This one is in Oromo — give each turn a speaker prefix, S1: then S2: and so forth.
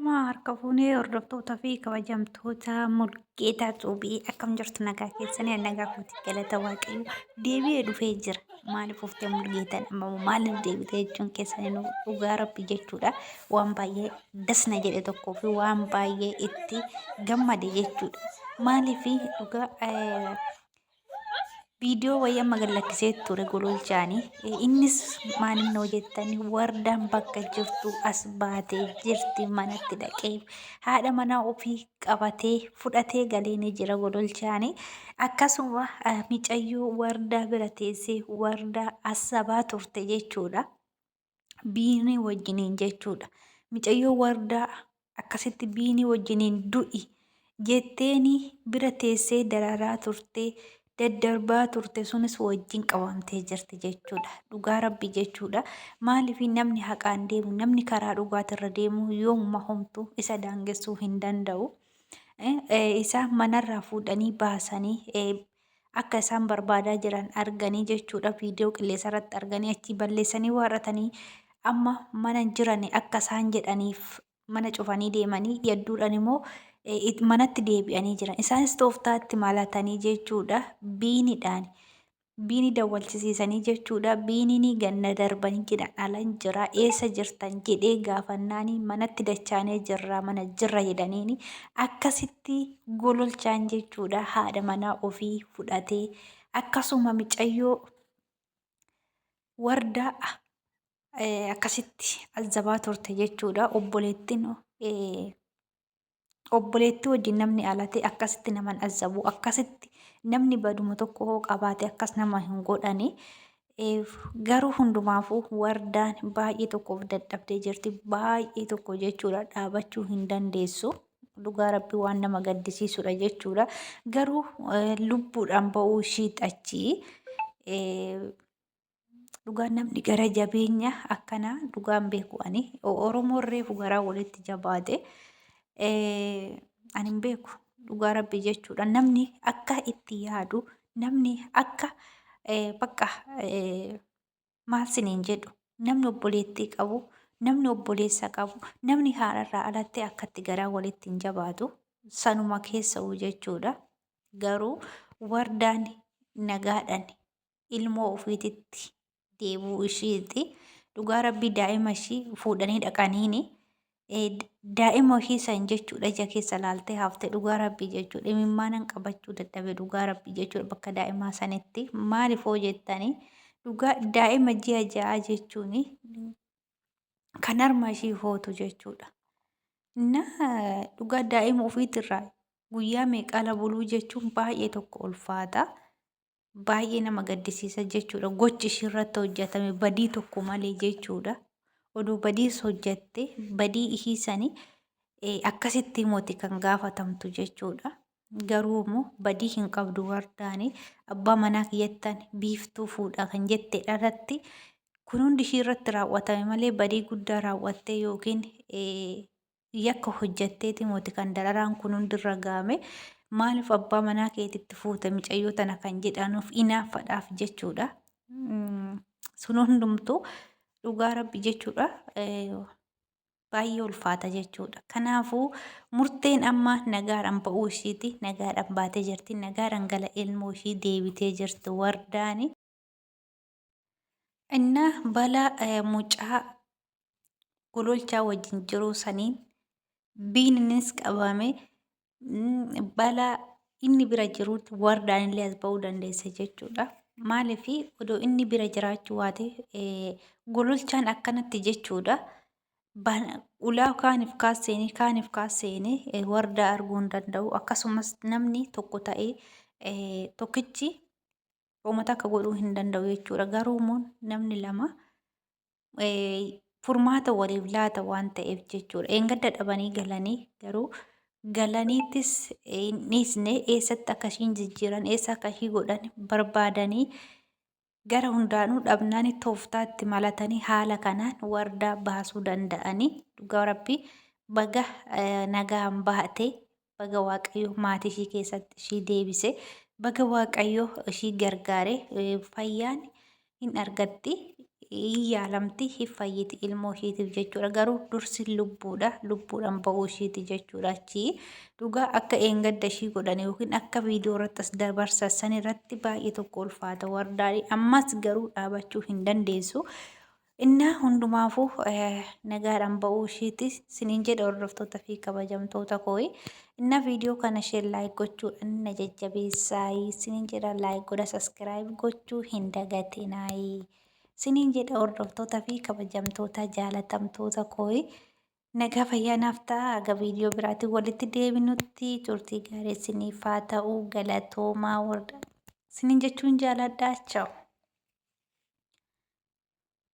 S1: Harka fuunee hordoftoota fi kabajamtoota Mulugeta Xuubii akkam jirtu nagaa keessanii nagaa kootii galata waaqayyo deebi'ee dhufee jira. Maaliif uftee Mulugeetaan amma maaliif deebitee jechuun keessanii dhugaa rabbi jechuudha. Waan baay'ee dasna jedhe tokkoo fi waan baay'ee itti gammade jechuudha. Maaliif dhugaa viidiyoo wayii amma gallakkisee ture gololchaanii innis maaliin hojjettanii wardaan bakka jirtu as baatee jirti manatti dhaqee haadha manaa ofii qabatee fudhatee galee ni jira gololchaanii akkasuma micayyoo wardaa bira teessee wardaa asabaa turte jechuudha. Biinii wajjiniin jechuudha. Micayyoo wardaa akkasitti biinii wajjiniin du'i jetteeni bira teessee dararaa turte. Daddarbaa turte sunis wajjin qabamtee jirti jechuudha. Dhugaa rabbi jechuudha. Maaliif namni haqaan deemu namni karaa dhugaatirra deemu yoomuma homtuu isa daangessuu hin danda'u. Isaan manarraa fuudhanii baasanii akka isaan barbaadaa jiran arganii jechuudha. Viidiyoo qilleensarratti arganii achi balleessanii waaratanii amma mana jiran akka isaan jedhaniif mana cufanii deemanii yadduudhaan immoo manatti deebi'anii jiran. Isaanis tooftaatti malatanii jechuudha. Biiniidhaan biinii dawwalchisiisanii jechuudha. Biiniin ganna darbanii jedhan alan jira eessa jirtan jedhee gaafannaanii manatti dachaanee jirra mana jirra jedhaniini akkasitti gololchaan jechuudha. Haadha manaa ofii fudhatee akkasuma micayyoo wardaa akkasitti azabaa turte jechuudha. Obboleettii wajjin namni alate akkasitti naman azabu akkasitti namni baduma tokko hoo qabaate akkas nama hin godhani. Garuu hundumaafuu wardaan baay'ee tokkoof dadhabdee jirti. Baay'ee tokko jechuudha dhaabachuu hin dandeessu. Dhugaa rabbii waan nama gaddisiisudha jechuudha. Garuu lubbuudhaan ba'uu ishii xachii. Dhugaan namni gara jabeenya akkanaa dhugaan beeku ani Oromoon reefu garaa walitti jabaate. Ani hin beeku dhugaa rabbi jechuudha. Namni akka itti yaadu namni akka bakka maal siniin jedhu namni obboleettii qabu namni obboleessa qabu namni haadharraa alatti akkatti garaa walitti hin jabaatu sanuma keessa'u jechuudha. Garuu wardaan nagaadhaan ilmoo ofiititti deebuu ishiiti. Dhugaa rabbii daa'ima ishii fuudhanii dhaqaniini. Daa'ima ishii san jechuudha ija keessa laaltee haftee dhugaa rabbii jechuudha. Imimmaanan qabachuu dadhabe dhugaa rabbii jechuudha bakka daa'imaa sanitti maaliif hoo jettanii dhugaa daa'ima ji'a ja'a jechuun kan harma ishii hootu jechuudha. Dhugaa daa'ima ofiitirraa guyyaa meeqaala buluu jechuun baay'ee tokko ulfaata. Baay'ee nama gaddisiisa jechuudha. Gochi ishiirratti hojjetame badii tokko malee jechuudha. Oduu badiis hojjette badii ishii sanii akkasitti mooti kan gaafatamtu jechuudha. Garuu immoo badii hin qabdu wardaani abbaa manaa kiyyattan biftuu fuudha kan jette dharratti kun hundi ishii irratti raawwatame malee badii guddaa raawwattee yookiin yakka hojjetteeti mooti kan dararaan kun hundirra gaame. Maaliif abbaa manaa keetitti fuute micayyoo tana kan jedhanuuf inaaffadhaaf jechuudha. Sun hundumtuu dhugaa rabbi jechuudha. Baay'ee ulfaata jechuudha. Kanaafuu murteen amma nagaadhaan ba'uu ishiiti. Nagaadhaan baatee jirti. Nagaadhaan gara ilmoo ishii deebitee jirti wardaani. Inna balaa mucaa gololchaa wajjin jiruu saniin biininis qabame balaa inni bira jiruutti wardaan illee as ba'uu dandeesse jechuudha. Maaliif odoo inni bira jiraachuu baate gololchaan akkanatti jechuudha. Ulaa kaaniif kaaseenii wardaa arguu hin danda'u. Akkasumas namni tokko ta'ee tokkichi uummata akka godhuu hin danda'u jechuudha. Garuu immoo namni lama furmaata waliif laata waan ta'eef jechuudha. Eengadda dhabanii galanii garuu galaniittis dhiisne eessatti akkasiin jijjiiran eessa akkasii godhan barbaadanii gara hundaanuu dhabnaan tooftaatti malatanii haala kanaan wardaa baasuu danda'anii dhugaa rabbii baga nagaan baate baga waaqayyo maatii ishii keessatti ishii deebise baga waaqayyo ishii gargaare fayyaan hin argatti yaalamti hiffayyiti ilmoo isheetiif jechuudha. Garuu dursi lubbuudha. Lubbuudhaan ba'uu isheeti jechuudha. Achi dhugaa akka eengadda ishii godhan yookiin akka viidiyoo irratti as dabarsan irratti baay'ee tokko ulfaata wardaadhi. Ammas garuu dhaabachuu hin dandeessu. Innaa hundumaafuu nagaadhaan ba'uu isheeti siniin jedha hordoftoota fi kabajamtoota kooyi. Inna viidiyoo kana ishee laayik gochuudhaan na jajjabeessaayi. Siniin jedha laayik godha saskiraayib gochuu hin dagatinaayi. Siniin jedha hordoftoota fi kabajamtoota jaalatamtoota kooyi. Nagaa fayyaanaaf ta'a. Aga viidiyoo biraatiin walitti deebinutti turtii gaarii siniif haa ta'u galatoomaa warda. Siniin jechuun jaaladhaa. Chaaw.